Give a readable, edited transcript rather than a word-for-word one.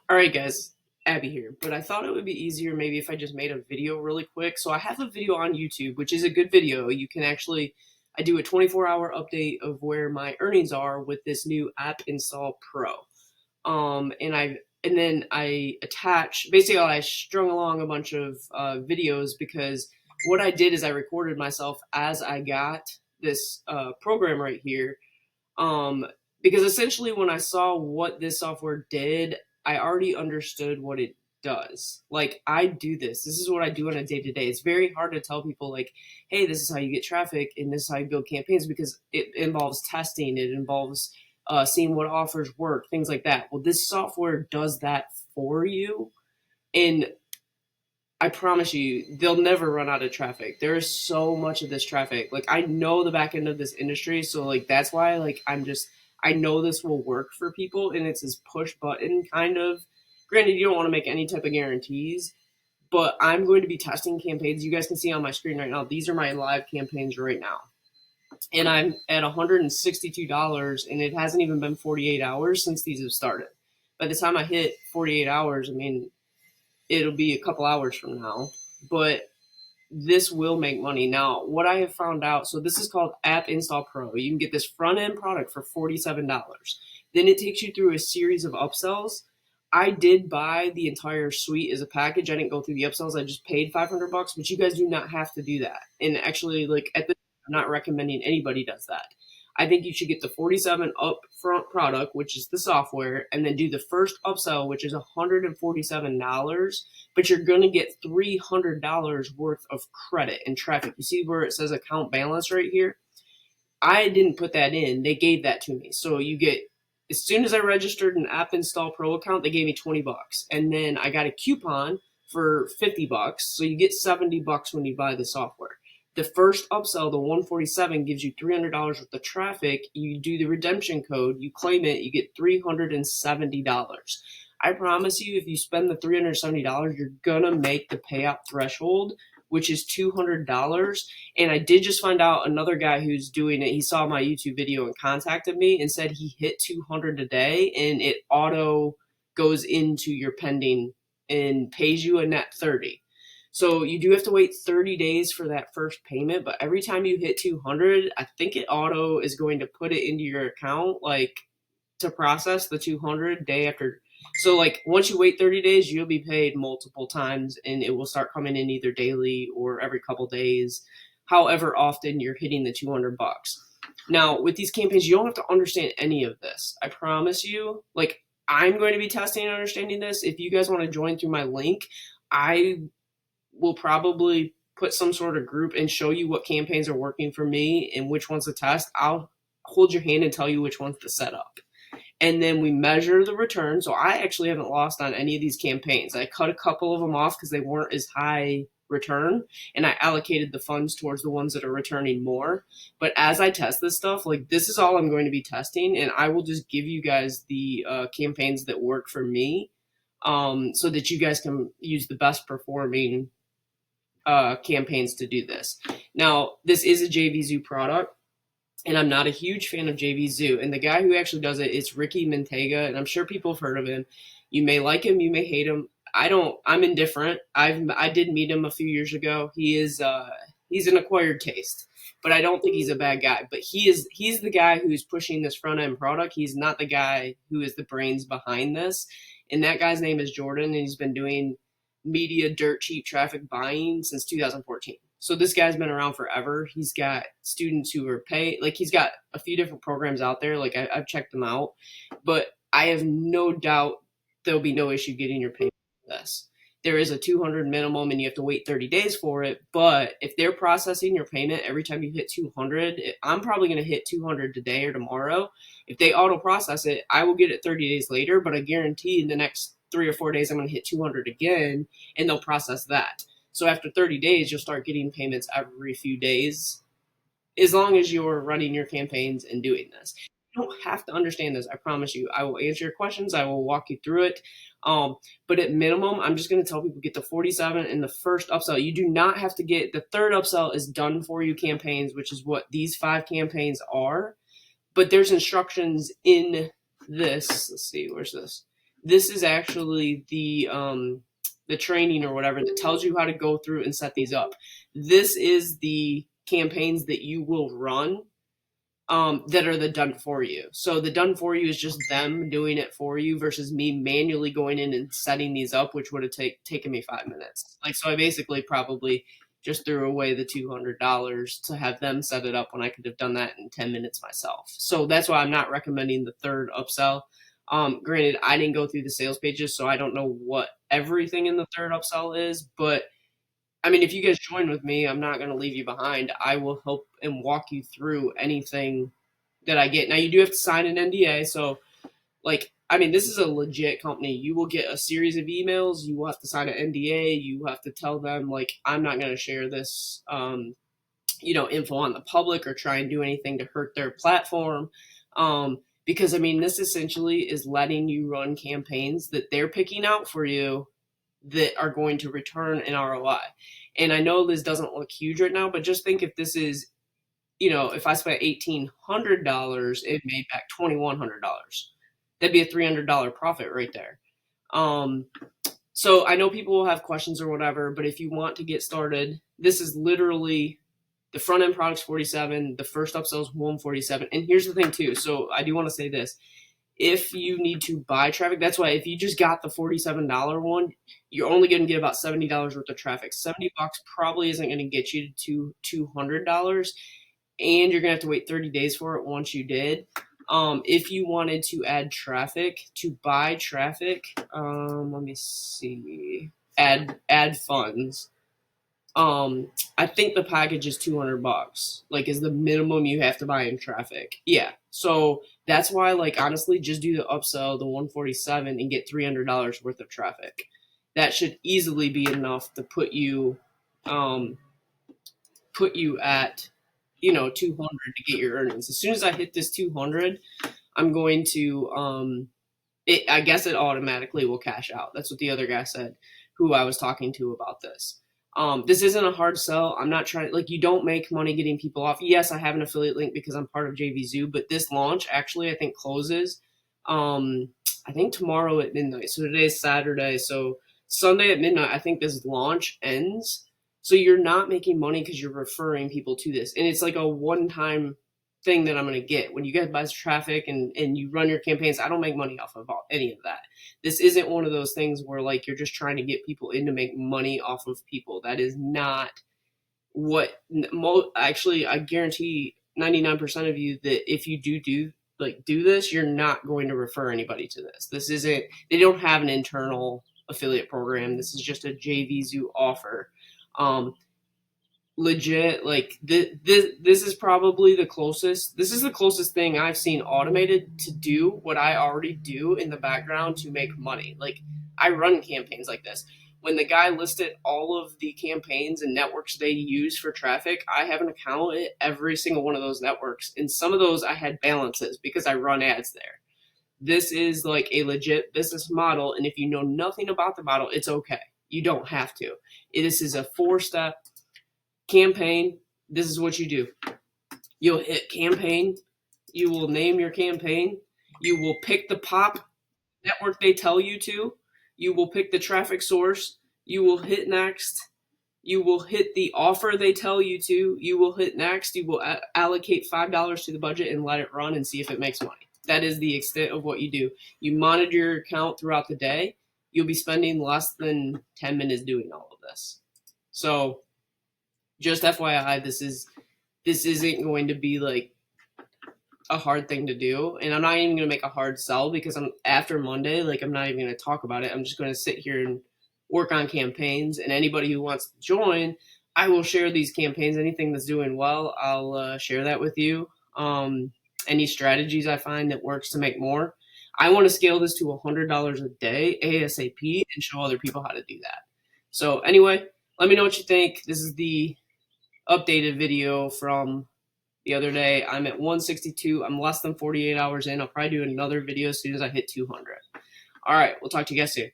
All right, guys, Abby here. But I thought it would be easier maybe if I just made a video really quick. So I have a video on YouTube, which is a good video. You can actually, I do a 24-hour update of where my earnings are with this new App Install Pro. And then I attach, basically I strung along a bunch of videos because what I did is I recorded myself as I got this program right here. Um, because essentially when I saw what this software did, I already understood what it does. Like I do this. This is what I do on a day to day. It's very hard to tell people like, hey, this is how you get traffic and this is how you build campaigns because it involves testing. It involves seeing what offers work, things like that. Well, this software does that for you. And I promise you, they'll never run out of traffic. There is so much of this traffic. Like I know the back end of this industry, so like that's why I know this will work for people, and it's this push button kind of. Granted, you don't want to make any type of guarantees, but I'm going to be testing campaigns. You guys can see on my screen right now. These are my live campaigns right now, and I'm at $162, and it hasn't even been 48 hours since these have started. By the time I hit 48 hours, I mean it'll be a couple hours from now, but this will make money. Now, what I have found out, so this is called App Install Pro. You can get this front end product for $47. Then it takes you through a series of upsells. I did buy the entire suite as a package. I didn't go through the upsells. I just paid $500, but you guys do not have to do that. And actually, like at this, I'm not recommending anybody does that. I think you should get the 47 upfront product, which is the software, and then do the first upsell, which is $147, but you're going to get $300 worth of credit and traffic. You see where it says account balance right here? I didn't put that in. They gave that to me. So you get, as soon as I registered an App Install Pro account, they gave me $20. And then I got a coupon for $50. So you get $70 when you buy the software. The first upsell, the 147, gives you $300 worth of traffic. You do the redemption code, you claim it, you get $370. I promise you, if you spend the $370, you're going to make the payout threshold, which is $200. And I did just find out another guy who's doing it. He saw my YouTube video and contacted me and said he hit 200 a day, and it auto goes into your pending and pays you a net 30. So you do have to wait 30 days for that first payment, but every time you hit 200, I think it auto is going to put it into your account, like to process the 200 day after. So like once you wait 30 days, you'll be paid multiple times and it will start coming in either daily or every couple days, however often you're hitting the $200. Now with these campaigns, you don't have to understand any of this. I promise you, like I'm going to be testing and understanding this. If you guys want to join through my link, I will probably put some sort of group and show you what campaigns are working for me and which ones to test. I'll hold your hand and tell you which ones to set up. And then we measure the return. So I actually haven't lost on any of these campaigns. I cut a couple of them off because they weren't as high return, and I allocated the funds towards the ones that are returning more. But as I test this stuff, like this is all I'm going to be testing, and I will just give you guys the campaigns that work for me, so that you guys can use the best performing campaigns to do this. Now, this is a JVZoo product, and I'm not a huge fan of JVZoo. And the guy who actually does it is Ricky Mantega, and I'm sure people have heard of him. You may like him, you may hate him. I'm indifferent. I did meet him a few years ago. He's an acquired taste, but I don't think he's a bad guy. But he's the guy who's pushing this front end product. He's not the guy who is the brains behind this. And that guy's name is Jordan, and he's been doing media dirt cheap traffic buying since 2014. So this guy's been around forever. He's got students who are paid. Like he's got a few different programs out there. Like I've checked them out, but I have no doubt there'll be no issue getting your payment for this. There is a 200 minimum and you have to wait 30 days for it. But if they're processing your payment every time you hit 200, I'm probably going to hit 200 today or tomorrow. If they auto process it, I will get it 30 days later, but I guarantee in the next 3 or 4 days, I'm going to hit 200 again and they'll process that. So after 30 days, you'll start getting payments every few days, as long as you're running your campaigns and doing this. You don't have to understand this. I promise you. I will answer your questions. I will walk you through it. But at minimum, I'm just going to tell people get the 47 and the first upsell. You do not have to get the third upsell is done for you campaigns, which is what these 5 campaigns are. But there's instructions in this. Let's see, where's this? This is actually the training or whatever that tells you how to go through and set these up. This is the campaigns that you will run that are the done for you. So the done for you is just them doing it for you versus me manually going in and setting these up, which would have taken me 5 minutes. Like, so I basically probably just threw away the $200 to have them set it up when I could have done that in 10 minutes myself. So that's why I'm not recommending the third upsell. Granted, I didn't go through the sales pages, so I don't know what everything in the third upsell is, but I mean, if you guys join with me, I'm not going to leave you behind. I will help and walk you through anything that I get. Now, you do have to sign an NDA. So, like, I mean, this is a legit company. You will get a series of emails. You will have to sign an NDA. You have to tell them, like, I'm not going to share this, info on the public or try and do anything to hurt their platform. Because, I mean, this essentially is letting you run campaigns that they're picking out for you that are going to return an ROI. And I know this doesn't look huge right now, but just think if this is, if I spent $1,800, it made back $2,100. That'd be a $300 profit right there. So I know people will have questions or whatever, but if you want to get started, this is literally the front end product's 47, the first upsell is 147. And here's the thing too. So I do want to say this. If you need to buy traffic, that's why if you just got the $47 one, you're only going to get about $70 worth of traffic. $70 probably isn't going to get you to $200, and you're going to have to wait 30 days for it once you did. If you wanted to add traffic, to buy traffic, let me see, add funds. I think the package is $200, like, is the minimum you have to buy in traffic. Yeah. So that's why, like, honestly, just do the upsell, the 147, and get $300 worth of traffic. That should easily be enough to put you at, 200 to get your earnings. As soon as I hit this 200, I'm going to, I guess it automatically will cash out. That's what the other guy said, who I was talking to about this. This isn't a hard sell. I'm not trying, like, you don't make money getting people off. Yes, I have an affiliate link because I'm part of JV Zoo, but this launch actually, I think, closes, I think tomorrow at midnight. So today's Saturday. So Sunday at midnight, I think this launch ends. So you're not making money because you're referring people to this. And it's like a one-time thing that I'm going to get. When you guys buy traffic and you run your campaigns, I don't make money off of any of that. This isn't one of those things where, like, you're just trying to get people in to make money off of people. That is not what, actually, I guarantee 99% of you that if you do this, you're not going to refer anybody to this. This isn't, they don't have an internal affiliate program. This is just a JV Zoo offer. Legit, like, this is probably the closest, this is the closest thing I've seen automated to do what I already do in the background to make money. Like, I run campaigns like this. When the guy listed all of the campaigns and networks they use for traffic, I have an account at every single one of those networks, and some of those I had balances because I run ads there. This is like a legit business model, and if you know nothing about the model, it's okay. You don't have to. This is a 4-step campaign. This is what you do. You'll hit campaign. You will name your campaign. You will pick the pop network they tell you to. You will pick the traffic source. You will hit next. You will hit the offer they tell you to. You will hit next. You will allocate $5 to the budget and let it run and see if it makes money. That is the extent of what you do. You monitor your account throughout the day. You'll be spending less than 10 minutes doing all of this. So just FYI, this isn't going to be like a hard thing to do, and I'm not even going to make a hard sell because I'm after Monday. Like, I'm not even going to talk about it. I'm just going to sit here and work on campaigns, and anybody who wants to join, I will share these campaigns. Anything that's doing well, I'll share that with you. Any strategies I find that works to make more. I want to scale this to $100 a day ASAP and show other people how to do that. So anyway, let me know what you think. This is the updated video from the other day. I'm at 162. I'm less than 48 hours in. I'll probably do another video as soon as I hit 200. All right, we'll talk to you guys soon.